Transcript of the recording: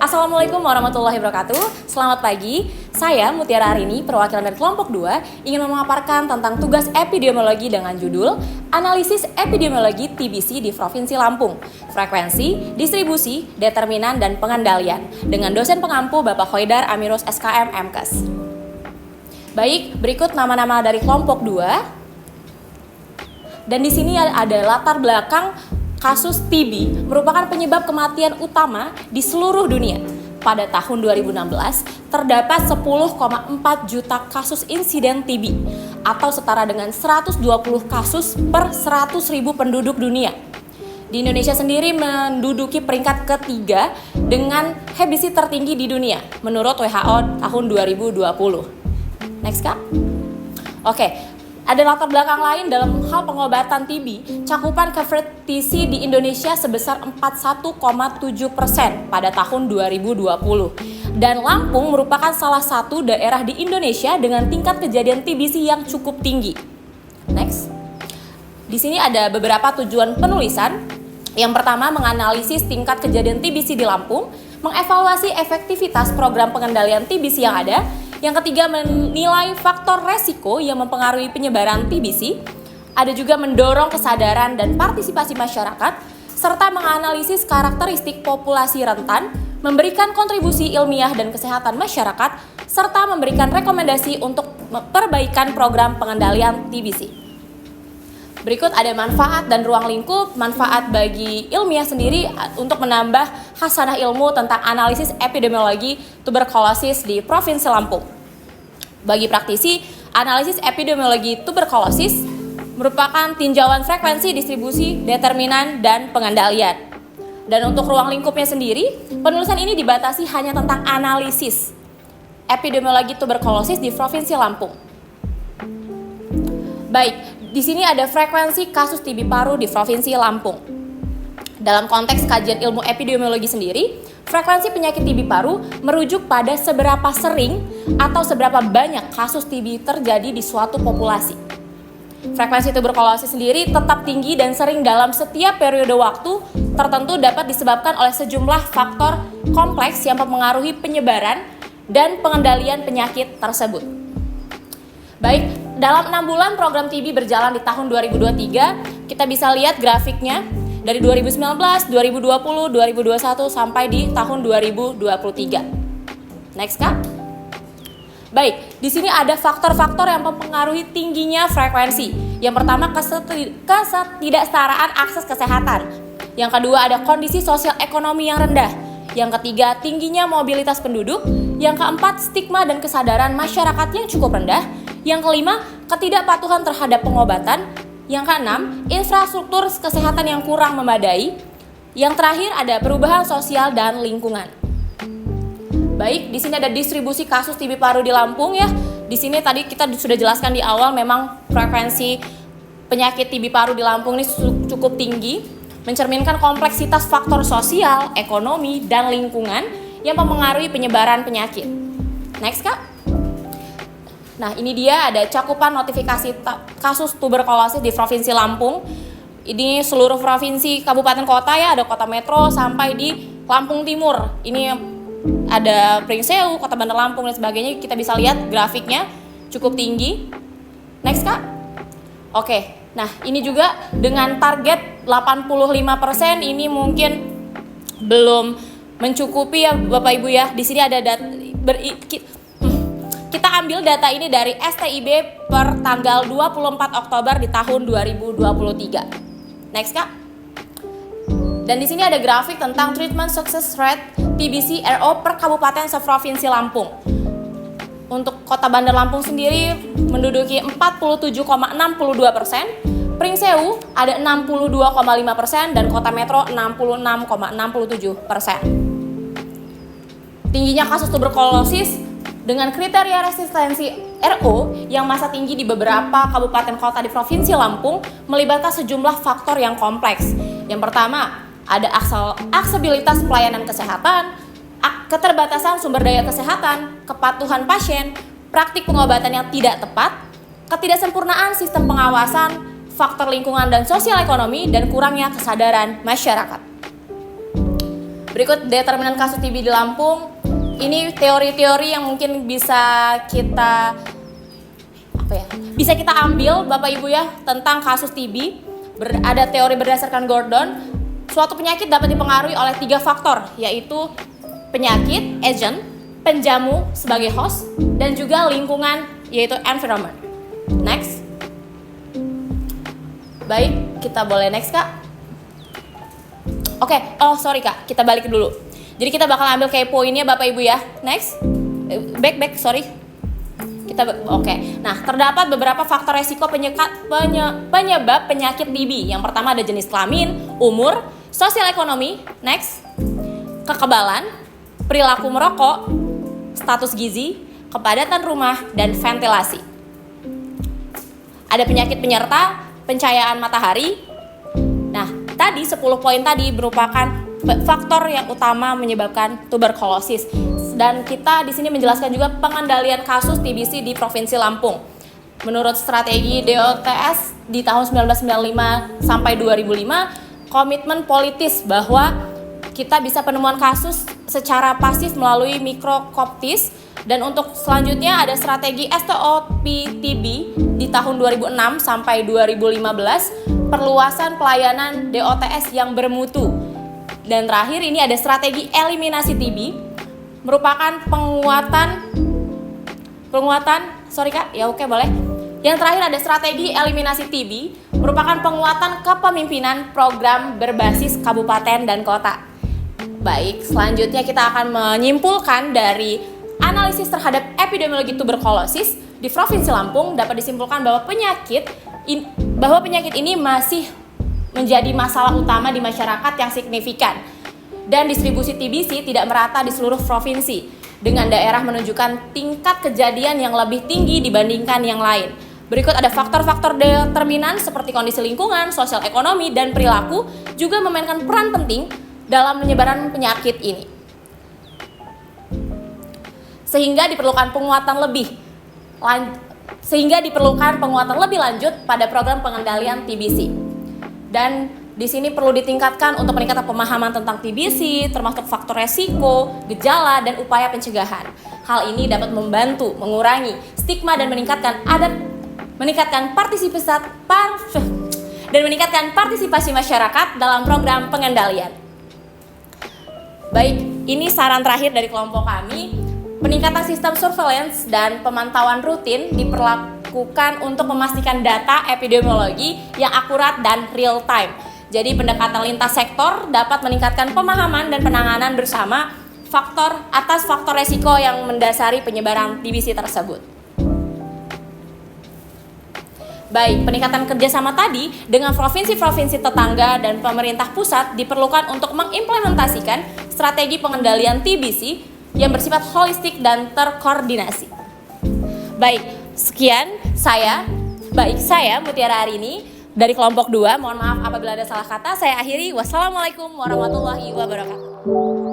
Assalamualaikum warahmatullahi wabarakatuh. Selamat pagi. Saya Mutiara Arini, perwakilan dari kelompok 2, ingin memaparkan tentang tugas epidemiologi dengan judul Analisis Epidemiologi TBC di Provinsi Lampung, Frekuensi, Distribusi, Determinan, dan Pengendalian, dengan dosen pengampu Bapak Khoidar Amirus SKM MKes. Baik, berikut nama-nama dari kelompok 2. Dan di sini ada latar belakang kasus TB merupakan penyebab kematian utama di seluruh dunia. Pada tahun 2016, terdapat 10,4 juta kasus insiden TB atau setara dengan 120 kasus per 100.000 penduduk dunia. Di Indonesia sendiri menduduki peringkat ketiga dengan HBC tertinggi di dunia menurut WHO tahun 2020. Next, Kak. Oke. Ada latar belakang lain dalam hal pengobatan TB. Cakupan coverage TC di Indonesia sebesar 41,7% pada tahun 2020. Dan Lampung merupakan salah satu daerah di Indonesia dengan tingkat kejadian TBC yang cukup tinggi. Next. Di sini ada beberapa tujuan penulisan. Yang pertama, menganalisis tingkat kejadian TBC di Lampung, mengevaluasi efektivitas program pengendalian TBC yang ada. Yang ketiga, menilai faktor resiko yang mempengaruhi penyebaran TBC. Ada juga mendorong kesadaran dan partisipasi masyarakat, serta menganalisis karakteristik populasi rentan, memberikan kontribusi ilmiah dan kesehatan masyarakat, serta memberikan rekomendasi untuk perbaikan program pengendalian TBC. Berikut ada manfaat dan ruang lingkup. Manfaat bagi ilmiah sendiri untuk menambah khasanah ilmu tentang analisis epidemiologi tuberkulosis di Provinsi Lampung. Bagi praktisi, analisis epidemiologi tuberkulosis merupakan tinjauan frekuensi, distribusi, determinan, dan pengendalian. Dan untuk ruang lingkupnya sendiri, penulisan ini dibatasi hanya tentang analisis epidemiologi tuberkulosis di Provinsi Lampung. Baik, di sini ada frekuensi kasus TB paru di Provinsi Lampung. Dalam konteks kajian ilmu epidemiologi sendiri, frekuensi penyakit TB paru merujuk pada seberapa sering atau seberapa banyak kasus TB terjadi di suatu populasi. Frekuensi tuberkulosis sendiri tetap tinggi dan sering dalam setiap periode waktu tertentu dapat disebabkan oleh sejumlah faktor kompleks yang mempengaruhi penyebaran dan pengendalian penyakit tersebut. Baik, dalam 6 bulan program TB berjalan di tahun 2023, kita bisa lihat grafiknya dari 2019, 2020, 2021 sampai di tahun 2023. Next, Kak. Baik, di sini ada faktor-faktor yang mempengaruhi tingginya frekuensi. Yang pertama, ketidaksetaraan akses kesehatan. Yang kedua, ada kondisi sosial ekonomi yang rendah. Yang ketiga, tingginya mobilitas penduduk. Yang keempat, stigma dan kesadaran masyarakat yang cukup rendah. Yang kelima, ketidakpatuhan terhadap pengobatan. Yang keenam, infrastruktur kesehatan yang kurang memadai. Yang terakhir, ada perubahan sosial dan lingkungan. Baik, di sini ada distribusi kasus TB paru di Lampung ya. Di sini tadi kita sudah jelaskan di awal, memang frekuensi penyakit TB paru di Lampung ini cukup tinggi, mencerminkan kompleksitas faktor sosial, ekonomi, dan lingkungan yang mempengaruhi penyebaran penyakit. Next, Kak. Nah, ini dia ada cakupan notifikasi kasus tuberkulosis di Provinsi Lampung. Ini seluruh provinsi, kabupaten, kota ya, ada kota metro sampai di Lampung Timur. Ini ada Pringsewu, Kota Bandar Lampung dan sebagainya. Kita bisa lihat grafiknya cukup tinggi. Next, Kak. Oke. Nah, ini juga dengan target 85%, ini mungkin belum mencukupi ya Bapak Ibu ya. Di sini ada kita ambil data ini dari STIB per tanggal 24 Oktober di tahun 2023. Next, Kak. Dan di sini ada grafik tentang treatment success rate TBC RO per kabupaten seprovinsi Lampung. Untuk Kota Bandar Lampung sendiri menduduki 47,62%, Pringsewu ada 62,5% dan Kota Metro 66,67%. Tingginya kasus tuberkulosis dengan kriteria resistensi RO yang masa tinggi di beberapa kabupaten kota di Provinsi Lampung melibatkan sejumlah faktor yang kompleks. Yang pertama, ada aksesibilitas pelayanan kesehatan, keterbatasan sumber daya kesehatan, kepatuhan pasien, praktik pengobatan yang tidak tepat, ketidaksempurnaan sistem pengawasan, faktor lingkungan dan sosial ekonomi, dan kurangnya kesadaran masyarakat. Berikut determinan kasus TB di Lampung. Ini teori-teori yang mungkin bisa kita ambil Bapak Ibu ya tentang kasus TB. Ada teori berdasarkan Gordon. Suatu penyakit dapat dipengaruhi oleh 3 faktor, yaitu penyakit, agent, penjamu sebagai host, dan juga lingkungan, yaitu environment. Next. Baik, kita boleh next Kak. Oke, sorry Kak, kita balik dulu. Jadi kita bakal ambil key poinnya Bapak Ibu ya. Next. Back, sorry. Oke. Nah, terdapat beberapa faktor resiko penyebab penyakit TB. Yang pertama ada jenis kelamin, umur, sosial ekonomi, next, kekebalan, perilaku merokok, status gizi, kepadatan rumah, dan ventilasi. Ada penyakit penyerta, pencahayaan matahari. Nah, tadi 10 poin tadi merupakan faktor yang utama menyebabkan tuberkulosis. Dan kita di sini menjelaskan juga pengendalian kasus TBC di Provinsi Lampung. Menurut strategi DOTS di tahun 1995 sampai 2005, komitmen politis bahwa kita bisa penemuan kasus secara pasif melalui mikrokoptis. Dan untuk selanjutnya ada strategi STOP TB di tahun 2006 sampai 2015, perluasan pelayanan DOTS yang bermutu. Dan terakhir ini ada strategi eliminasi TB, merupakan penguatan, sorry Kak, ya oke boleh. Yang terakhir ada strategi eliminasi TB, merupakan penguatan kepemimpinan program berbasis kabupaten dan kota. Baik, selanjutnya kita akan menyimpulkan dari analisis terhadap epidemiologi tuberkulosis di Provinsi Lampung. Dapat disimpulkan bahwa penyakit ini masih menjadi masalah utama di masyarakat yang signifikan. Dan distribusi TBC tidak merata di seluruh provinsi, dengan daerah menunjukkan tingkat kejadian yang lebih tinggi dibandingkan yang lain. Berikut ada faktor-faktor determinan seperti kondisi lingkungan, sosial ekonomi, dan perilaku juga memainkan peran penting dalam penyebaran penyakit ini. Sehingga diperlukan penguatan lebih lanjut pada program pengendalian TBC. Dan di sini perlu ditingkatkan untuk meningkatkan pemahaman tentang TBC, termasuk faktor resiko, gejala, dan upaya pencegahan. Hal ini dapat membantu mengurangi stigma dan meningkatkan partisipasi masyarakat dalam program pengendalian. Baik, ini saran terakhir dari kelompok kami. Peningkatan sistem surveillance dan pemantauan rutin diperlakukan untuk memastikan data epidemiologi yang akurat dan real time. Jadi pendekatan lintas sektor dapat meningkatkan pemahaman dan penanganan bersama atas faktor resiko yang mendasari penyebaran TBC tersebut. Baik, peningkatan kerjasama tadi dengan provinsi-provinsi tetangga dan pemerintah pusat diperlukan untuk mengimplementasikan strategi pengendalian TBC yang bersifat holistik dan terkoordinasi. Baik, sekian saya Mutiara Arini dari kelompok 2. Mohon maaf apabila ada salah kata. Saya akhiri. Wassalamualaikum warahmatullahi wabarakatuh.